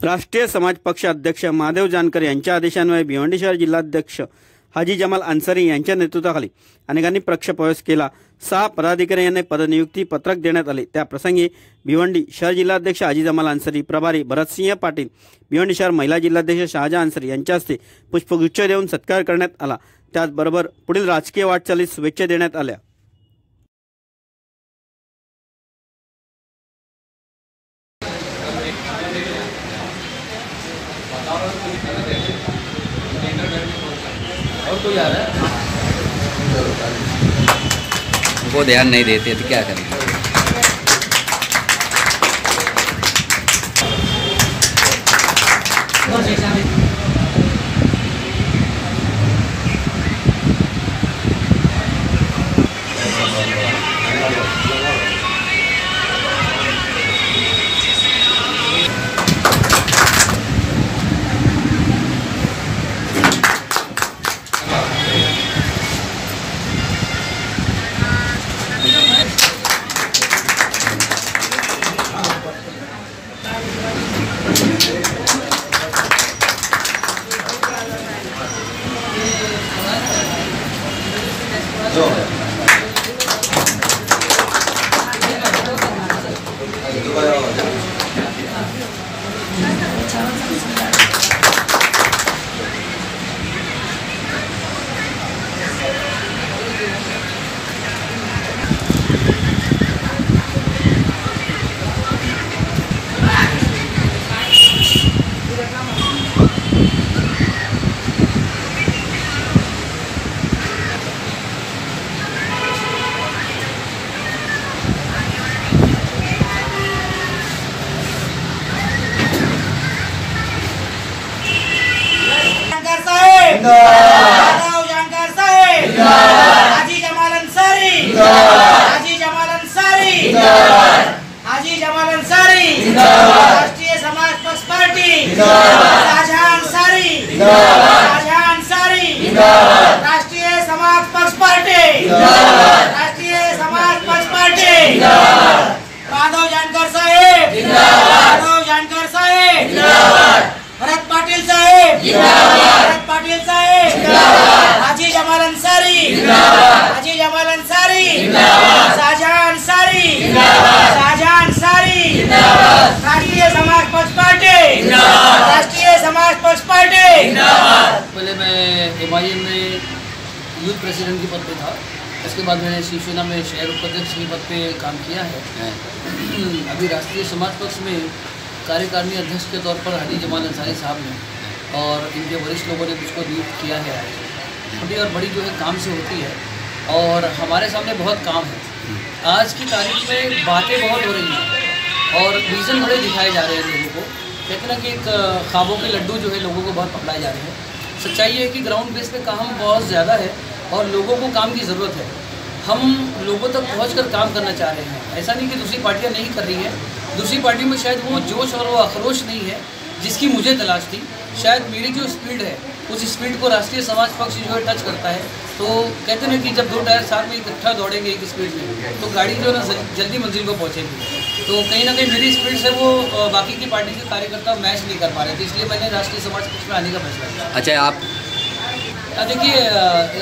राष्ट्रीय समाज पक्ष अध्यक्ष महादेव जानकर यांच्या आदेशान्वये भिवंडी शहर जिल्हाध्यक्ष हाजी जमाल अन्सारी यांच्या नेतृत्वाखाली अनेकांनी प्रवेश केला। 6 पदाधिकारी यांना पदनियुक्ती पत्रक देण्यात आले। त्या प्रसंगी भिवंडी शहर जिल्हाध्यक्ष हाजी जमाल अन्सारी, प्रभारी भरतसिंह पाटील, भिवंडी शहर महिला जिल्हाध्यक्ष शाहजहां अन्सारी यांच्या हस्ते पुष्पगुच्छ देऊन सत्कार करण्यात आला। त्याचबरोबर पुढील राजकीय वाटचालीस शुभेच्छा देण्यात आल्या। और कोई आ रहा है वो ध्यान नहीं देते तो क्या करेंगे। महादेव जानकर साहेब, हाजी जमाल अन्सारी, हाजी जमाल अन्सारी, हाजी जमाल अन्सारी, राष्ट्रीय समाज पक्ष पार्टी, शाहजहां अन्सारी, शाहजहां अन्सारी, राष्ट्रीय समाज पक्ष पार्टी, राष्ट्रीय समाज पक्ष पार्टी, महादेव जानकर साहेब, महादेव जानकर साहेब, भरत पाटील साहेब, भरत पाटील साहेब, हाजी जमाल अन्सारी, हाजी जमाल अन्सारी, शाहजहां अन्सारी, शाहजहां अन्सारी, राष्ट्रीय समाज पक्ष पार्टी, राष्ट्रीय समाज पक्ष पार्टी। पहले मैं एमआईएम में यूथ प्रेसिडेंट के पद पे था, इसके बाद मैंने शिवसेना में शहर उपाध्यक्ष के पद पे काम किया है। अभी राष्ट्रीय समाज पक्ष में कार्यकारिणी अध्यक्ष के तौर पर हाजी जमाल अन्सारी साहब ने और इनके वरिष्ठ लोगों ने मुझको नियुक्त किया है। छोटी और बड़ी जो है काम से होती है और हमारे सामने बहुत काम है। आज की तारीख में बातें बहुत हो रही हैं और विज़न बड़े दिखाए जा रहे हैं लोगों को। कहते ना कि एक ख्वाबों के लड्डू जो है लोगों को बहुत पकड़ाए जा रहे हैं। सच्चाई है कि ग्राउंड बेस पे काम बहुत ज़्यादा है और लोगों को काम की ज़रूरत है। हम लोगों तक पहुंचकर काम करना चाह रहे हैं। ऐसा नहीं कि दूसरी पार्टियां नहीं कर रही हैं, दूसरी पार्टी में शायद वो जोश और वो आक्रोश नहीं है जिसकी मुझे तलाश थी। शायद मेरी जो स्पीड है उस स्पीड को राष्ट्रीय समाज पक्ष जो है टच करता है। तो कहते हैं कि जब 2 टायर साथ में इकट्ठा दौड़ेंगे एक स्पीड में तो गाड़ी जो है ना जल्दी मंजिल को पहुँचेगी। तो कहीं ना कहीं मेरी स्पीड से वो बाकी की पार्टी के कार्यकर्ता मैच नहीं कर पा रहे थे, इसलिए मैंने राष्ट्रीय समाज पक्ष में आने का फैसला किया। अच्छा, आप देखिए,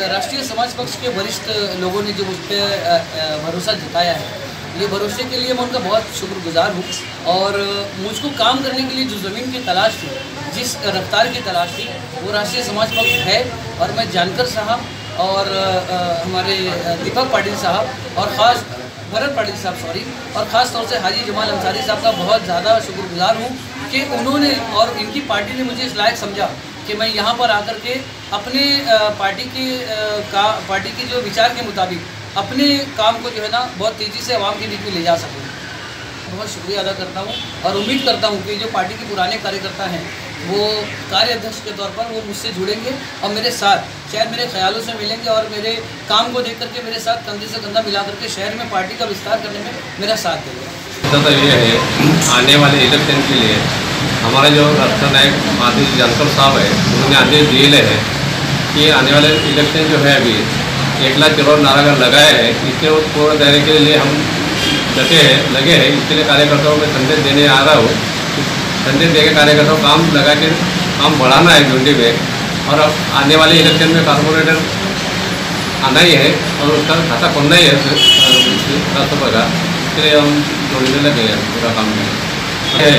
राष्ट्रीय समाज पक्ष के वरिष्ठ लोगों ने जो मुझ पर भरोसा जताया है, ये भरोसे के लिए मैं उनका बहुत शुक्रगुजार हूँ। और मुझको काम करने के लिए जो ज़मीन की तलाश थी, जिस रफ्तार की तलाश थी, वो राष्ट्रीय समाज पक्ष है। और मैं जानकर साहब और हमारे दीपक पाटिल साहब और ख़ास भरत पाटिल साहब और ख़ास तौर से हाजी जमाल अन्सारी साहब का बहुत ज़्यादा शुक्रगुजार हूँ कि उन्होंने और इनकी पार्टी ने मुझे इस लायक समझा कि मैं यहाँ पर आकर के अपने पार्टी की जो विचार के मुताबिक अपने काम को जो है ना बहुत तेज़ी से आवाम के बीच में ले जा सकूँ। बहुत शुक्रिया अदा करता हूँ और उम्मीद करता हूँ कि जो पार्टी के पुराने कार्यकर्ता हैं वो कार्य अध्यक्ष के तौर पर वो मुझसे जुड़ेंगे और मेरे साथ शायद मेरे ख्यालों से मिलेंगे और मेरे काम को देख करके मेरे साथ कंधे से कंधा मिला करके शहर में पार्टी का विस्तार करने में मेरा साथ देंगे। तो ये है आने वाले इलेक्शन के लिए हमारे जो राष्ट्रीय नायक हाजी जानकर साहब है उन्होंने आदेश दिए है कि आने वाले इलेक्शन जो है अभी 1 लाख करोड़ नारा लगाए हैं, इसके पूर्ण दायरे के लिए हम लगे हैं। इसके लिए कार्यकर्ताओं में संदेश देने आ रहा हूँ संदेश देकर कार्यकर्ताओं को काम लगा के काम बढ़ाना है भिवंडी में। और अब आने वाले इलेक्शन में कॉर्पोरेटर आना ही है और उसका खाता खोलना ही है राष्ट्रपति का, इसलिए हम जोड़ने लगे हैं पूरा काम में है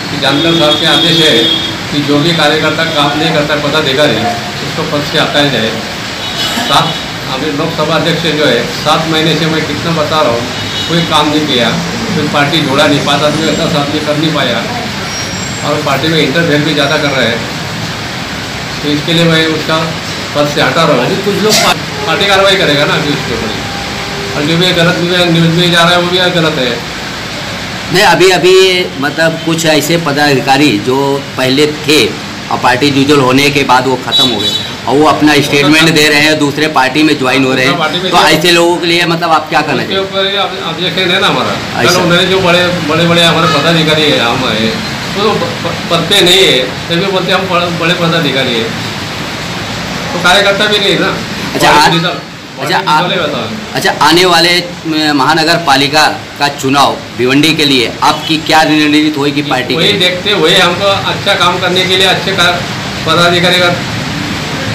कि जानकर साहब के आदेश है कि जो भी कार्यकर्ता काम नहीं करता पदाधिकारी उसको पद से हटाया जाए। अभी लोकसभा अध्यक्ष जो है 7 महीने से मैं कितना बता रहा हूँ, कोई काम नहीं किया, कोई पार्टी जोड़ा नहीं, 5 आदमी 10 आदमी कर नहीं पाया और पार्टी में इंटरफेयर भी ज़्यादा कर रहे हैं। तो इसके लिए मैं उसका पद से हटा रहा हूँ। कुछ लोग पार्टी कार्रवाई करेगा ना अभी उसके ऊपर, और जो भी गलत न्यूज़ में जा रहा है वो भी गलत है। नहीं, अभी मतलब कुछ ऐसे पदाधिकारी जो पहले थे और पार्टी डिविजन होने के बाद वो खत्म हो गए और वो अपना स्टेटमेंट दे रहे हैं, दूसरे पार्टी में ज्वाइन हो रहे हैं, तो ऐसे लोगों के लिए मतलब आप क्या करना चाहिए? उसके ऊपर ऑब्जेक्शन है ना हमारा। उन्होंने जो बड़े हमारे पदाधिकारी है, हम है तो पद पे नहीं है, तभी बोलते हम बड़े पदाधिकारी है, तो कार्यकर्ता भी नहीं है ना। अच्छा, आने वाले महानगर पालिका का चुनाव भिवंडी के लिए आपकी क्या रणनीति होगी पार्टी? वही देखते हुए हमको अच्छा काम करने के लिए अच्छे पदाधिकारी का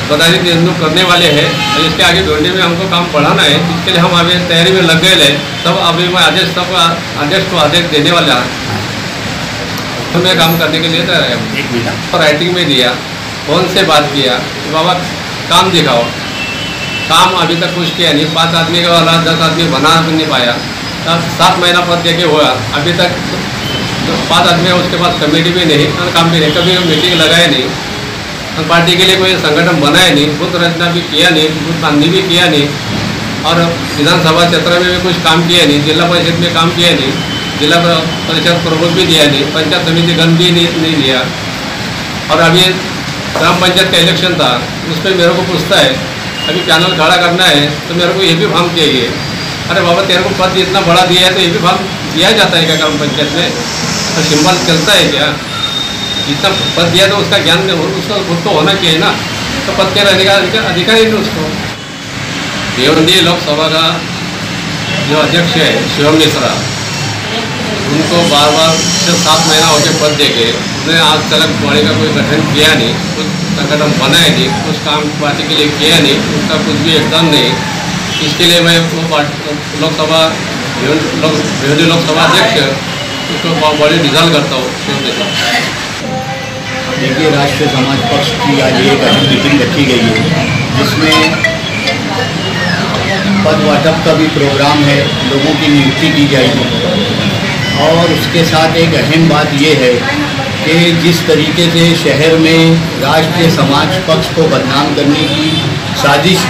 प्रतिनिधित्व करने वाले हैं, इसके आगे भिवंडी में हमको काम बढ़ाना है। इसके लिए हम अभी तैयारी में लग गए हैं। तब अभी मैं आदेश को आदेश देने वाला तो मैं काम करने के लिए तैयार है। और राइटिंग में दिया, फोन से बात किया, बाबा काम दिखाओ। काम अभी तक कुछ किया नहीं, 5 आदमी का वाला 10 आदमी बना नहीं पाया। तब 7 महीना पद देके हुआ, अभी तक 5 आदमी उसके पास कमेटी भी नहीं और काम भी नहीं, कभी मीटिंग लगाए नहीं और पार्टी के लिए कोई संगठन बनाया नहीं, बूथ रचना भी किया नहीं, बूथ बांधनी भी किया नहीं और विधानसभा क्षेत्र में भी कुछ काम किया नहीं, जिला परिषद में काम किया नहीं, जिला परिषद प्रमुख भी दिया नहीं, पंचायत समिति गण भी नहीं दिया। और अभी ग्राम पंचायत का इलेक्शन था, उस पर मेरे को पूछता है अभी पैनल खड़ा करना है तो मेरे को ये भी फॉर्म चाहिए। अरे बाबा तेरे को पद इतना बड़ा दिया है तो ये भी फॉर्म दिया जाता है क्या ग्राम पंचायत में? तो सिंबल चलता है क्या? इतना पद दिया तो उसका ज्ञान उसका खुद को होना चाहिए ना, तो पद के रहने का अधिकार ही नहीं उसको। भिवंडी लोकसभा का जो अध्यक्ष है शिवम मिश्रा, उनको बार 7 महीना हो गए पद देके, उन्होंने आज तक बड़े का कोई गठन किया नहीं, कुछ संगठन बनाया नहीं, कुछ काम पार्टी के लिए किया नहीं, उसका कुछ भी एकदम नहीं। इसके लिए मैं वो लोकसभा भिवंडी लोकसभा अध्यक्ष उसको बड़ी डिजॉल्व करता हूँ। देखिए, राष्ट्रीय समाज पक्ष की आज एक अहम मीटिंग रखी गई है जिसमें पद वाटप का भी प्रोग्राम है, लोगों की नियुक्ति की जाएगी और उसके साथ एक अहम बात ये है कि जिस तरीके से शहर में राष्ट्रीय समाज पक्ष को बदनाम करने की साजिश,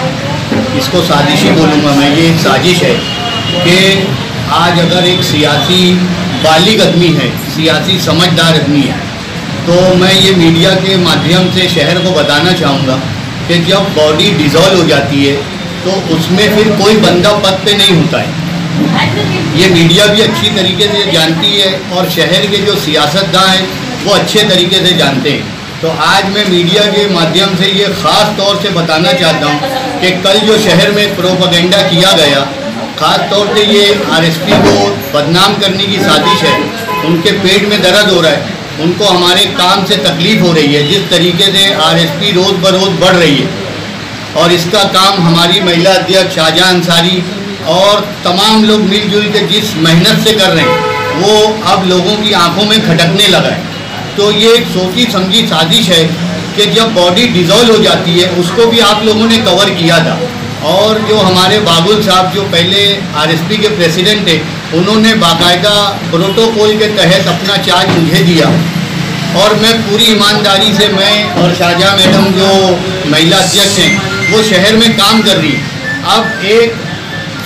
इसको साजिश ही बोलूँगा मैं, ये साजिश है कि आज अगर एक सियासी बालिग आदमी है, सियासी समझदार आदमी है, तो मैं ये मीडिया के माध्यम से शहर को बताना चाहूँगा कि जब बॉडी डिज़ोल्व हो जाती है तो उसमें फिर कोई बंदा पद पे नहीं होता है। ये मीडिया भी अच्छी तरीके से जानती है और शहर के जो सियासतदान हैं वो अच्छे तरीके से जानते हैं। तो आज मैं मीडिया के माध्यम से ये ख़ास तौर से बताना चाहता हूँ कि कल जो शहर में प्रोपेगेंडा किया गया, ख़ास तौर से ये आरएसपी को बदनाम करने की साजिश है। उनके पेट में दर्द हो रहा है, उनको हमारे काम से तकलीफ़ हो रही है। जिस तरीके से आरएसपी रोज़ बरोज़ बढ़ रही है और इसका काम हमारी महिला अध्यक्ष शाहजहां अंसारी और तमाम लोग मिलजुल के जिस मेहनत से कर रहे हैं वो अब लोगों की आंखों में खटकने लगा है। तो ये एक सोची समझी साजिश है कि जब बॉडी डिज़ोल्व हो जाती है, उसको भी आप लोगों ने कवर किया था। और जो हमारे बागुल साहब जो पहले आरएसपी के प्रेसिडेंट थे, उन्होंने बाकायदा प्रोटोकॉल के तहत अपना चार्ज मुझे दिया और मैं पूरी ईमानदारी से, मैं और शाहजहां मैडम जो महिला अध्यक्ष हैं वो शहर में काम कर रही है। अब एक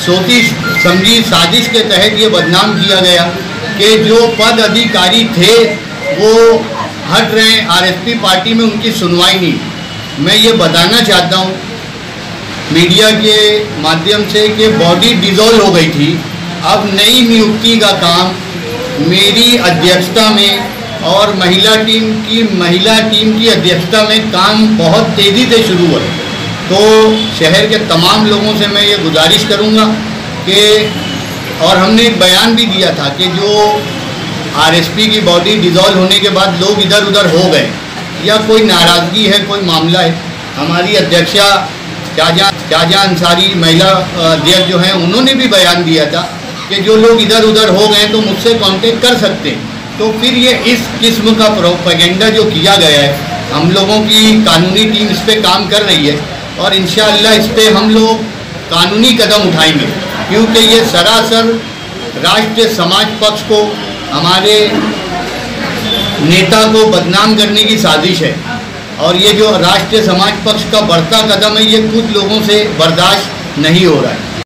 सोची समझी साजिश के तहत ये बदनाम किया गया कि जो पद अधिकारी थे वो हट रहे हैं, आरएसपी पार्टी में उनकी सुनवाई नहीं। मैं ये बताना चाहता हूँ मीडिया के माध्यम से कि बॉडी डिज़ोल्व हो गई थी। अब नई नियुक्ति का काम मेरी अध्यक्षता में और महिला टीम की अध्यक्षता में काम बहुत तेज़ी से शुरू हुआ। तो शहर के तमाम लोगों से मैं ये गुजारिश करूँगा कि, और हमने एक बयान भी दिया था कि जो आरएसपी की बॉडी डिसॉल्व होने के बाद लोग इधर उधर हो गए या कोई नाराज़गी है, कोई मामला है। हमारी अध्यक्षा शाहजहां अंसारी महिला अध्यक्ष जो हैं उन्होंने भी बयान दिया था कि जो लोग इधर उधर हो गए तो मुझसे कांटेक्ट कर सकते हैं। तो फिर ये इस किस्म का प्रोपेगेंडा जो किया गया है, हम लोगों की कानूनी टीम इस पर काम कर रही है और इंशाअल्लाह इस पर हम लोग कानूनी कदम उठाएंगे, क्योंकि ये सरासर राष्ट्रीय समाज पक्ष को, हमारे नेता को बदनाम करने की साजिश है। और ये जो राष्ट्रीय समाज पक्ष का बढ़ता कदम है, ये कुछ लोगों से बर्दाश्त नहीं हो रहा है।